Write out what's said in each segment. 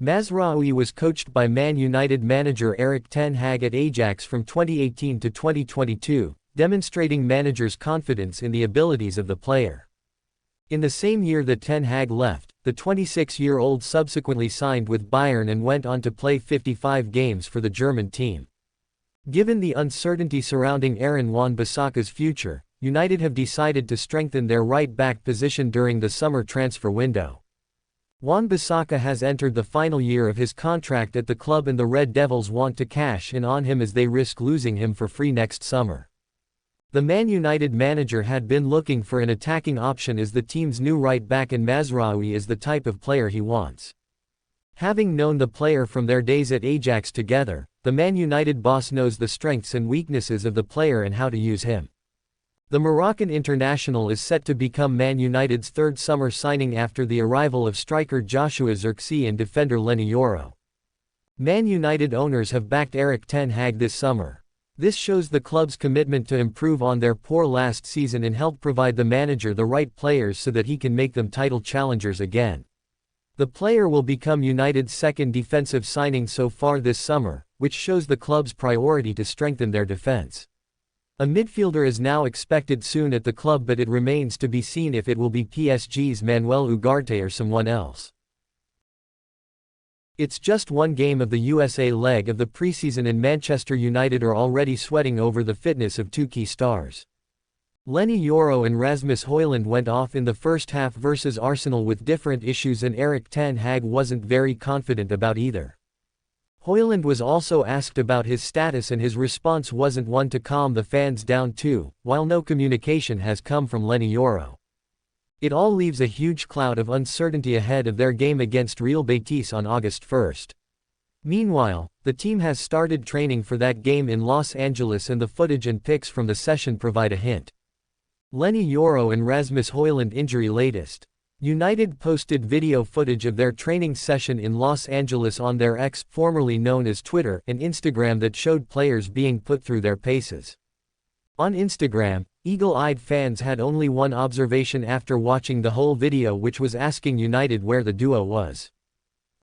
Mazraoui was coached by Man United manager Erik ten Hag at Ajax from 2018 to 2022, demonstrating manager's confidence in the abilities of the player. In the same year that ten Hag left, the 26-year-old subsequently signed with Bayern and went on to play 55 games for the German team. Given the uncertainty surrounding Aaron Wan-Bissaka's future, United have decided to strengthen their right-back position during the summer transfer window. Wan-Bissaka has entered the final year of his contract at the club and the Red Devils want to cash in on him as they risk losing him for free next summer. The Man United manager had been looking for an attacking option as the team's new right-back, and Mazraoui is the type of player he wants. Having known the player from their days at Ajax together, the Man United boss knows the strengths and weaknesses of the player and how to use him. The Moroccan international is set to become Man United's third summer signing after the arrival of striker Joshua Zirkzee and defender Leny Yoro. Man United owners have backed Erik ten Hag this summer. This shows the club's commitment to improve on their poor last season and help provide the manager the right players so that he can make them title challengers again. The player will become United's second defensive signing so far this summer, which shows the club's priority to strengthen their defense. A midfielder is now expected soon at the club, but it remains to be seen if it will be PSG's Manuel Ugarte or someone else. It's just one game of the USA leg of the preseason and Manchester United are already sweating over the fitness of two key stars. Leny Yoro and Rasmus Højlund went off in the first half versus Arsenal with different issues, and Erik ten Hag wasn't very confident about either. Højlund was also asked about his status and his response wasn't one to calm the fans down too, while no communication has come from Leny Yoro. It all leaves a huge cloud of uncertainty ahead of their game against Real Betis on August 1st. Meanwhile, the team has started training for that game in Los Angeles, and the footage and pics from the session provide a hint. Leny Yoro and Rasmus Højlund injury latest. United posted video footage of their training session in Los Angeles on their X, formerly known as Twitter, and Instagram that showed players being put through their paces. On Instagram, eagle-eyed fans had only one observation after watching the whole video, which was asking United where the duo was.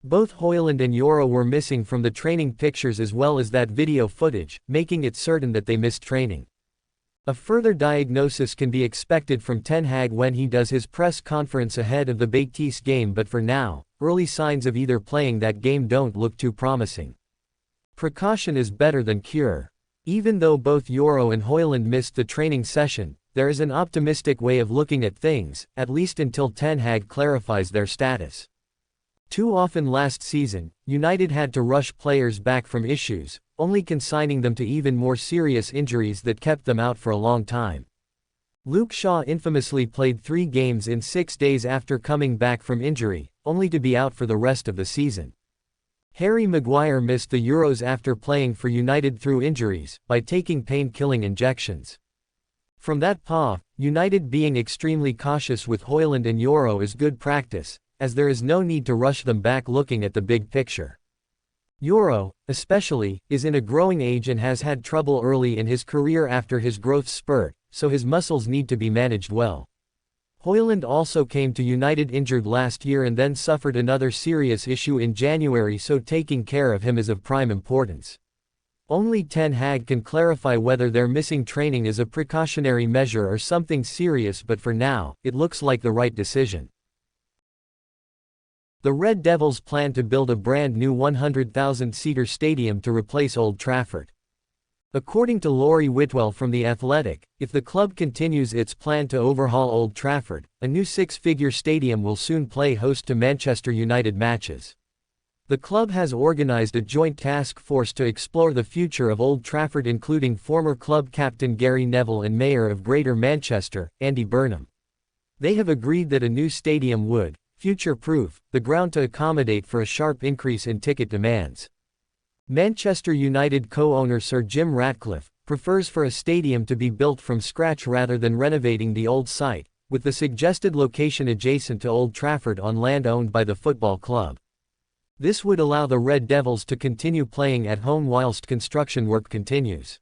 Both Højlund and Yoro were missing from the training pictures as well as that video footage, making it certain that they missed training. A further diagnosis can be expected from ten Hag when he does his press conference ahead of the Betis game, but for now, early signs of either playing that game don't look too promising. Precaution is better than cure. Even though both Yoro and Højlund missed the training session, there is an optimistic way of looking at things, at least until ten Hag clarifies their status. Too often last season, United had to rush players back from issues, only consigning them to even more serious injuries that kept them out for a long time. Luke Shaw infamously played 3 games in 6 days after coming back from injury, only to be out for the rest of the season. Harry Maguire missed the Euros after playing for United through injuries, by taking pain-killing injections. From that PA, United being extremely cautious with Højlund and Yoro is good practice, as there is no need to rush them back looking at the big picture. Yoro, especially, is in a growing age and has had trouble early in his career after his growth spurt, so his muscles need to be managed well. Højlund also came to United injured last year and then suffered another serious issue in January, so taking care of him is of prime importance. Only ten Hag can clarify whether their missing training is a precautionary measure or something serious, but for now, it looks like the right decision. The Red Devils plan to build a brand new 100,000-seater stadium to replace Old Trafford. According to Laurie Whitwell from The Athletic, if the club continues its plan to overhaul Old Trafford, a new 6-figure stadium will soon play host to Manchester United matches. The club has organized a joint task force to explore the future of Old Trafford, including former club captain Gary Neville and Mayor of Greater Manchester, Andy Burnham. They have agreed that a new stadium would future-proof the ground to accommodate for a sharp increase in ticket demands. Manchester United co-owner Sir Jim Ratcliffe prefers for a stadium to be built from scratch rather than renovating the old site, with the suggested location adjacent to Old Trafford on land owned by the football club. This would allow the Red Devils to continue playing at home whilst construction work continues.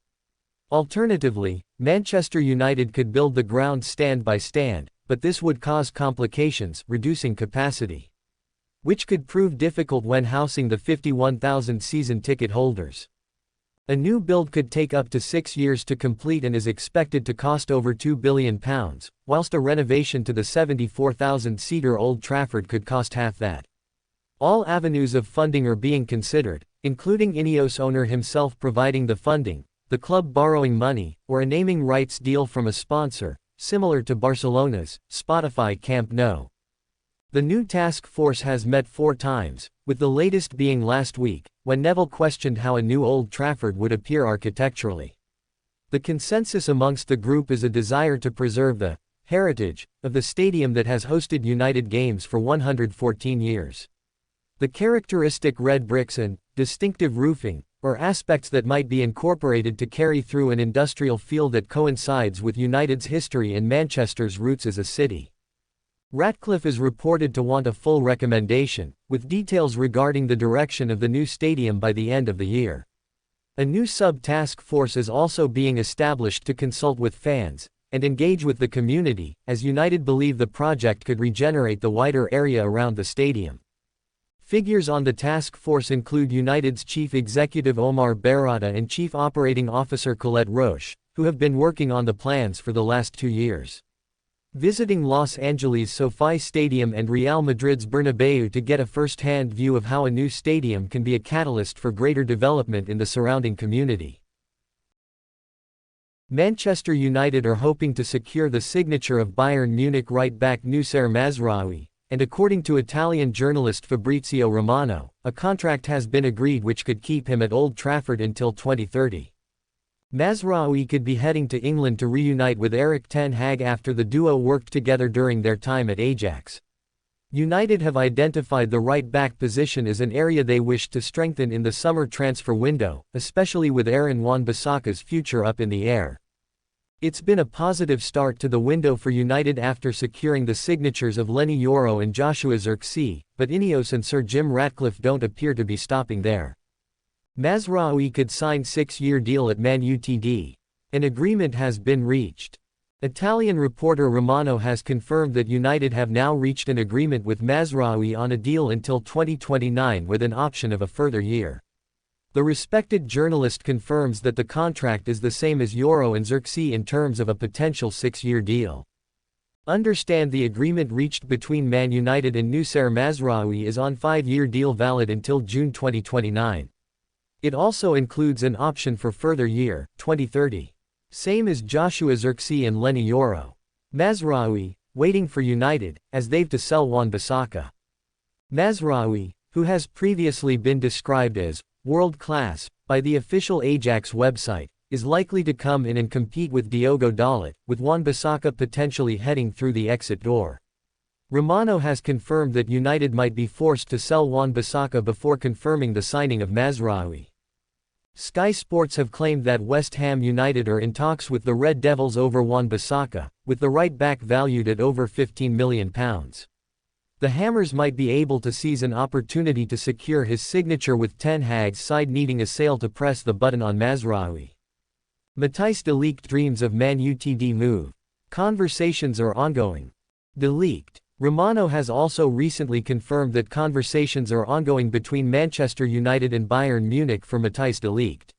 Alternatively, Manchester United could build the ground stand by stand, but this would cause complications, reducing capacity. which could prove difficult when housing the 51,000 season ticket holders. A new build could take up to 6 years to complete and is expected to cost over £2 billion, whilst a renovation to the 74,000-seater Old Trafford could cost half that. All avenues of funding are being considered, including Ineos owner himself providing the funding, the club borrowing money, or a naming rights deal from a sponsor, similar to Barcelona's Spotify Camp Nou. The new task force has met 4 times, with the latest being last week, when Neville questioned how a new Old Trafford would appear architecturally. The consensus amongst the group is a desire to preserve the heritage of the stadium that has hosted United games for 114 years. The characteristic red bricks and distinctive roofing are aspects that might be incorporated to carry through an industrial feel that coincides with United's history and Manchester's roots as a city. Ratcliffe is reported to want a full recommendation, with details regarding the direction of the new stadium by the end of the year. A new sub-task force is also being established to consult with fans and engage with the community, as United believe the project could regenerate the wider area around the stadium. Figures on the task force include United's chief executive Omar Berrada and chief operating officer Colette Roche, who have been working on the plans for the last 2 years. Visiting Los Angeles' SoFi Stadium and Real Madrid's Bernabeu to get a first-hand view of how a new stadium can be a catalyst for greater development in the surrounding community. Manchester United are hoping to secure the signature of Bayern Munich right-back Noussair Mazraoui, and according to Italian journalist Fabrizio Romano, a contract has been agreed which could keep him at Old Trafford until 2030. Mazraoui could be heading to England to reunite with Erik ten Hag after the duo worked together during their time at Ajax. United have identified the right-back position as an area they wish to strengthen in the summer transfer window, especially with Aaron Wan-Bissaka's future up in the air. It's been a positive start to the window for United after securing the signatures of Leny Yoro and Joshua Zirkzee, but Ineos and Sir Jim Ratcliffe don't appear to be stopping there. Mazraoui could sign 6-year deal at Man Utd. An agreement has been reached. Italian reporter Romano has confirmed that United have now reached an agreement with Mazraoui on a deal until 2029 with an option of a further year. The respected journalist confirms that the contract is the same as Yoro and Zirkzee in terms of a potential 6-year deal. Understand the agreement reached between Man United and Noussair Mazraoui is on 5-year deal valid until June 2029. It also includes an option for further year, 2030. Same as Joshua Zirkzee and Leny Yoro. Mazraoui, waiting for United, as they've to sell Wan-Bissaka. Mazraoui, who has previously been described as world-class by the official Ajax website, is likely to come in and compete with Diogo Dalot, with Wan-Bissaka potentially heading through the exit door. Romano has confirmed that United might be forced to sell Wan-Bissaka before confirming the signing of Mazraoui. Sky Sports have claimed that West Ham United are in talks with the Red Devils over Wan-Bissaka, with the right-back valued at over £15 million. The Hammers might be able to seize an opportunity to secure his signature with Ten Hag's side needing a sale to press the button on Mazraoui. Matthijs de Ligt dreams of Man Utd move. Conversations are ongoing. De Ligt. Romano has also recently confirmed that conversations are ongoing between Manchester United and Bayern Munich for Matthijs de Ligt.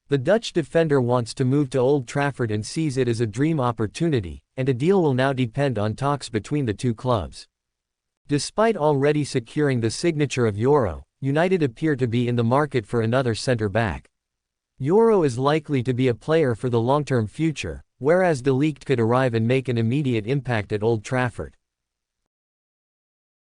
The Dutch defender wants to move to Old Trafford and sees it as a dream opportunity, and a deal will now depend on talks between the two clubs. Despite already securing the signature of Yoro, United appear to be in the market for another centre-back. Yoro is likely to be a player for the long-term future, whereas de Ligt could arrive and make an immediate impact at Old Trafford.